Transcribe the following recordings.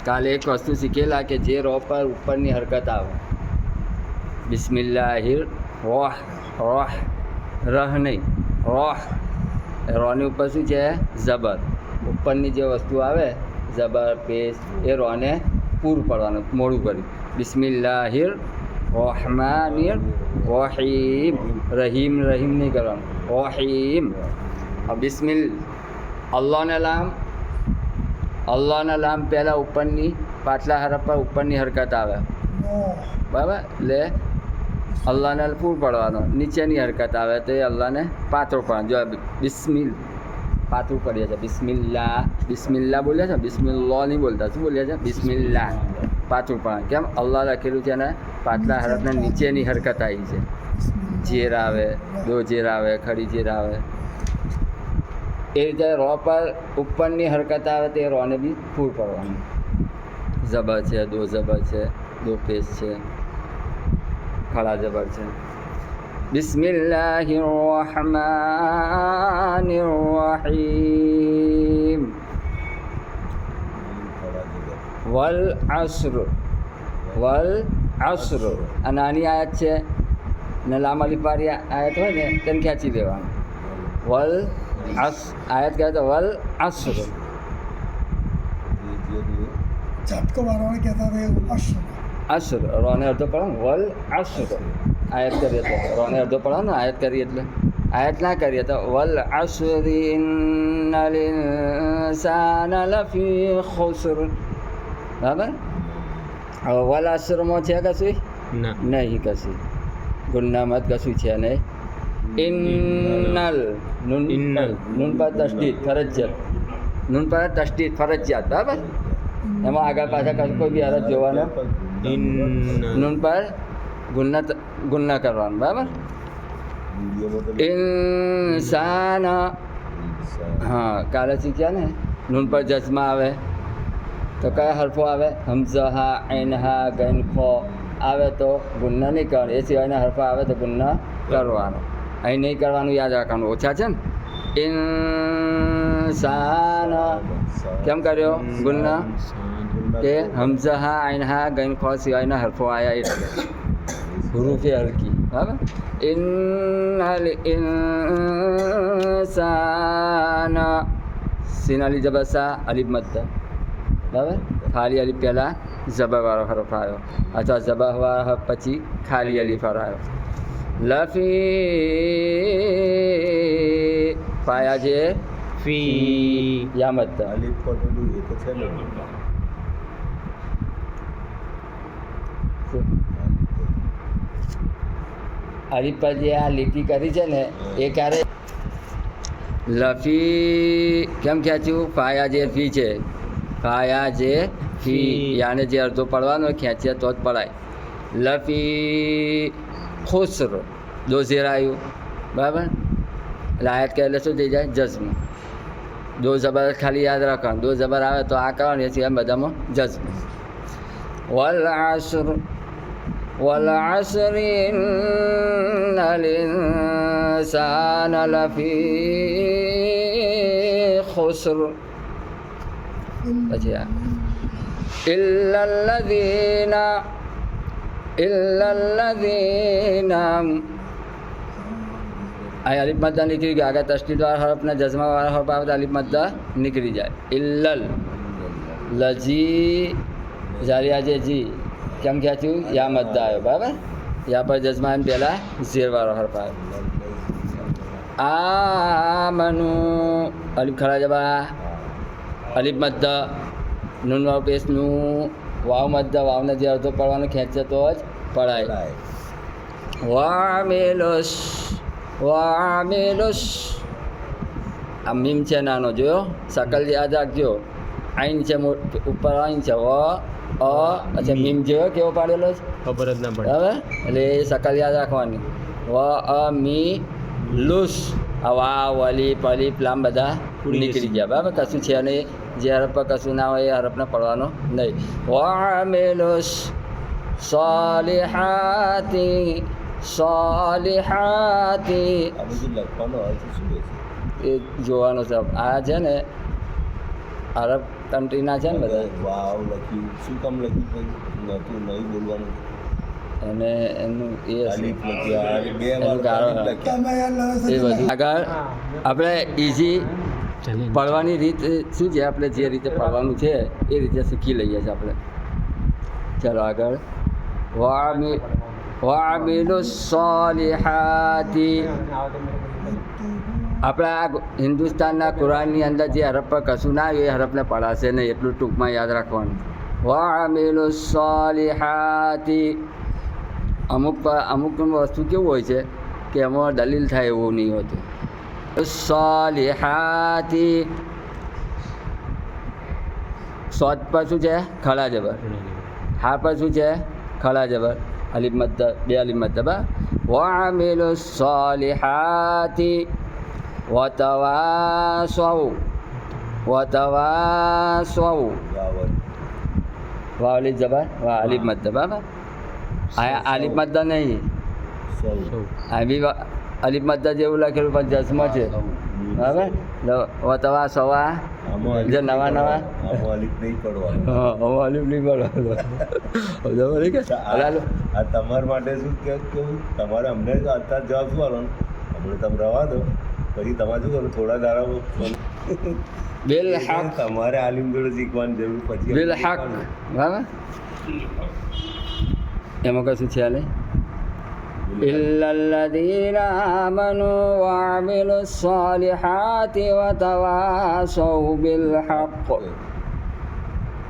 કાલે એક વસ્તુ શીખેલા કે જે રો પર ઉપરની હરકત આવે, બિસ્મિલ્લાહિર રોહ, રોહ, રહ નહીં, રોહ, રોની ઉપર શું છે? જબર. ઉપરની જે વસ્તુ આવે જબર પેશ એ રોને પૂરું પડવાનું, મોડું કર્યું. બિસ્મિલ્લાહિર રોહમાનિર રોહીમ, રહીમ રહીમ નહીં કરવાનું, રોહીમ. બિસ્મિલ અલ્લાહના નામ પહેલાં ઉપરની પાછલા હરફ પર ઉપરની હરકત આવે, બરાબર? એટલે અલ્લાહને પૂરું પડવાનું, નીચેની હરકત આવે તો એ અલ્લાહને પાતળું પડવાનું. જો બિસ્મિલ પાતળું કરીએ છીએ, બિસ્મિલ્લા, બિસ્મિલ્લા બોલ્યા છે, બિસ્મિલ્લા નહીં બોલતા. શું બોલ્યા છે? બિસ્મિલ્લા, પાતળું પડવાનું. કેમ? અલ્લાહ લખેલું છે ને પાછલા હરફને નીચેની હરકત આવી છે. ઝેર આવે, દો ઝેર આવે, ખડી ઝેર આવે. એ રીતે રો પર ઉપરની હરકત આવે તો એ રોને બી પૂર પડવાનું. જબર છે, દો જબર છે, દો પેશ છે, ખડા જબર છે. બિસ્મિલ્લાહિર રોહમાનિર રોહીમ. વલ અસ્ર, વલ અસ્ર. આ નાની આયત છે ને લામ અલીફ વાળી આયત હોય ને તેને ખેંચી લેવાનું. વલ આયત કહે તો વલ અસ્ર. ઝાપકો મારવાને કહેતા હતા એવું અસ્ર. અસ્ર રોને અડધો પડે ને, વલ અસ્ર. આયત કરીએ તો રોને અડધો પડે ને, આયત કરીએ એટલે. આયત ના કરીએ તો વલ અસ્રી ઇન્નલ ઇન્સાના લફી ખુસર. બરાબર? હવે વલ અસ્રમાં છે કશું? નહીં કશું. ગુન્નામત કશું છે નહીં. ઇન્નલ નૂન પર તસ્દીદ ફરજિયાત, નૂન પર તસ્દીદ ફરજિયાત. બરાબર? એમાં આગળ પાછળ કોઈ બી હરફ જોવાનો, નૂન પર ગુન્ના કરવાનું. બરાબર? ઇન્સાના, હા કાલે શીખ્યા ને નૂન પર જજમાં આવે તો કયા હરફો આવે? હમઝા, હા, ઐન, હા, ગૈન, ખો આવે તો ગુન્ના નહીં કરવાનું. એ સિવાયના હરફો આવે તો ગુન્ના કરવાનો. અહીં નહીં કરવાનું, યાદ રાખવાનું. ઓછા છે ને. ઇન્સાના કેમ કર્યો ગુન્ના? કે હમઝા, હા, ઐન, હા, ગૈન, ખો સિવાયના હરફો આવ્યા એટલે હુરૂફે હલકી. બરાબર? ઇન્નલ ઇન્સાના, સીન અલી જબર સા અલીફ મદ્દ. બરાબર? ખાલી અલીફ પહેલાં જબરવાળો હરફ આવ્યો અથવા જબરવાળો હરફ પછી ખાલી અલીફ વાળો આવ્યો. લફી પાયા જે ફી યા મદ્દ. અલીફ પર પેલું એ તો છે ને અલીફ પર જે આ લીટી કરી છે ને એ ક્યારે લફી કેમ ખેંચ્યું? પાયા જે ફી છે, પાયા જે ફી યાને જે અડધો પડવાનો ખેંચીએ તો જ પડાય. લફી ખુસર, દો ઝેર આવ્યું. બરાબર? એટલે આયત કહે એટલે શું થઈ જાય? જઝમ. દો જબર ખાલી યાદ રાખવાનું, દો જબર આવે તો આ કરવાનું, એ સિવાય બધામાં જઝમ. વલ અસ્ર, વલ અસ્ર ઇન્નલ ઇન્સાના લફી ખુસર. પછી ઇલ્લલ્લઝીના આ અલીફ મદ્દા નીકળી ગયા. આગળ તસ્દીદવાળા હરફને જઝમાવાળા હરફ આવે તો અલીફ મદ્દા નીકળી જાય. ઇલ્લલ લજી જારી આજે જી કેમ ખેંચ્યું? યા મદ્દા આવ્યો. બરાબર? યા પર જઝમા એમ પહેલાં ઝેરવાળો હરફ આવ્યો. આ મનુ અલીફ ખડા જબા અલીફ મદ્દા, નૂન વાવ પેશ નું, વાવ મદ્દા, વાવને જે અડધો પડવાનો ખેંચે તો જ પડાય. વામિલુસ, વામિલુસ. આ મીમ છે નાનો, જોયો? શકલ યાદ રાખજો. આઈન છે ઉપર, આઈન છે અચ્છા મીમ જેવો કેવો પાડેલો છે ખબર જ ના પડે. બરાબર? એટલે એ શકલ યાદ રાખવાની. મી લુસ. આ વાવ અલીફ અલીફ લામ બધા નીકળી ગયા. બરાબર? કશું છે નહીં. જે હરફ પર કશું ના હોય એ હરફને પડવાનો નહીં. વામિલુસ સાલિહાતી, સાલિહાતી. આ બધું લખવાનો અર્થ શું છે? એ જોવાનો છે. આ છે ને હરફ તંત્રીના છે ને બધા વાવ લખ્યું શું કામ લખ્યું નતું નહીં બોલવાનું અને એનું એ હશે. આલિફ લખ્યા અને બે વાર એનું કારણ આલિફ લખ્યા તમે યાર લડે એ બધું આગળ આપણે ઇઝી પડવાની રીત શું છે, આપણે જે રીતે પડવાનું છે એ રીતે શીખી લઈએ છીએ આપણે. ચાલો આગળ. વામિલુ સોલિહાતી. આપણા આ હિન્દુસ્તાનના કુરાનની અંદર જે હરફ પર કશું ના આવ્યું એ હરફને પડાશે નહીં, એટલું ટૂંકમાં યાદ રાખવાનું. વામિલુ સોલિહાતી. અમુક વસ્તુ કેવું હોય છે કે એમાં દલીલ થાય એવું નહીં હોતું. સોલિહાતી. સોદ પર શું છે? ખડા જબર. હા પર શું છે? ખડા જબર. અલીફ મદ્દ, બે અલીફ મદ્દ. વઆમિલુ સોલિહાતી વતવાસૌ. ગાવત વાહ અલીફ જબર, વાહ અલીફ મદ્દ. બરાબર. આ અલીફ મદ્દ નહીં, સૌ આ બી અલીફ મદ્દ જેવું લખેલું પણ જસમાં છે. બરાબર. વતવા સવા જે નવા નવા આમાં આલિફ નહીં પડવાનું હા હવે અલીફ નહીં બોલો બરાબર કે આ તમારા માટે શું કેવું તમારે અમને અત્યારે જવાબ શું આવવાનો હમણાં તમે રવા દો પછી તમારે શું કરું થોડા દાડા બિલ હક તમારે આલિમ જોડે શીખવાની જરૂર પછી બિલ હક. બરાબર. એમાં કશું છે નહીં. إلا الذين آمنوا وعملوا الصالحات وتواصوا بالحق.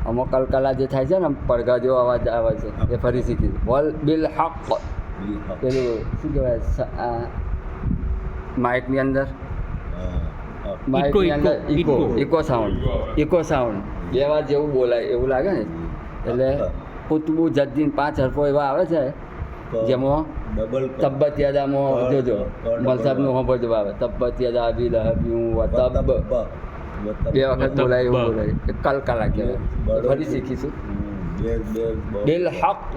અમુક કલકલા જે થાય છે ને પડઘા જેવો અવાજ આવે છે એ ફરી શીખી. વલ બિલ હક. પેલું શું કહેવાય માઇકની અંદર ઇકો સાઉન્ડ બે વાર જેવું બોલાય એવું લાગે ને એટલે કુતુબુ જદ્દીન 5 હરફો એવા આવે છે જેમાં ડબલ તબ્બત યાદામાં જોજો મલસાબનું હોંભળજો આવે તબ્બત યાદા અબી લહબિયું વ તબ્બ બે વખત બોલાય એવું બોલાય એ કલકલા કહેવાય. ફરી શીખીશું. બિલ હક.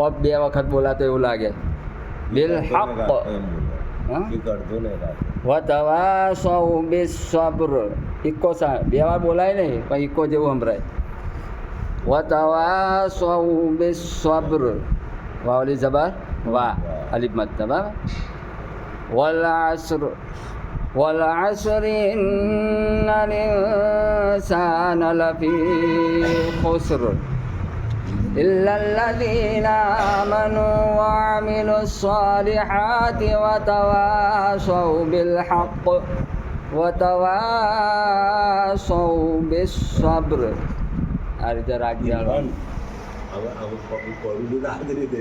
ઓફ બે વખત બોલાતો એવું લાગે. બિલ હક. હા. વતવાસૌ બિસ્સબ્ર. ઇકો સા બે વાર બોલાય નહીં પણ ઇકો જેવું સંભળાય. વતવાસૌ બિસ્સબ્ર. વાવલી જબર વાહ અલીફ મદ્દ. બરાબર. વલ અસર ઇન્નલ ઇન્સાન લફી ખુસર إلا الذين آمنوا وعملوا الصالحات وتواصوا بالحق وتواصوا بالصبر. આ રીતે રાખજો. હવે પડું બધું આ રીતે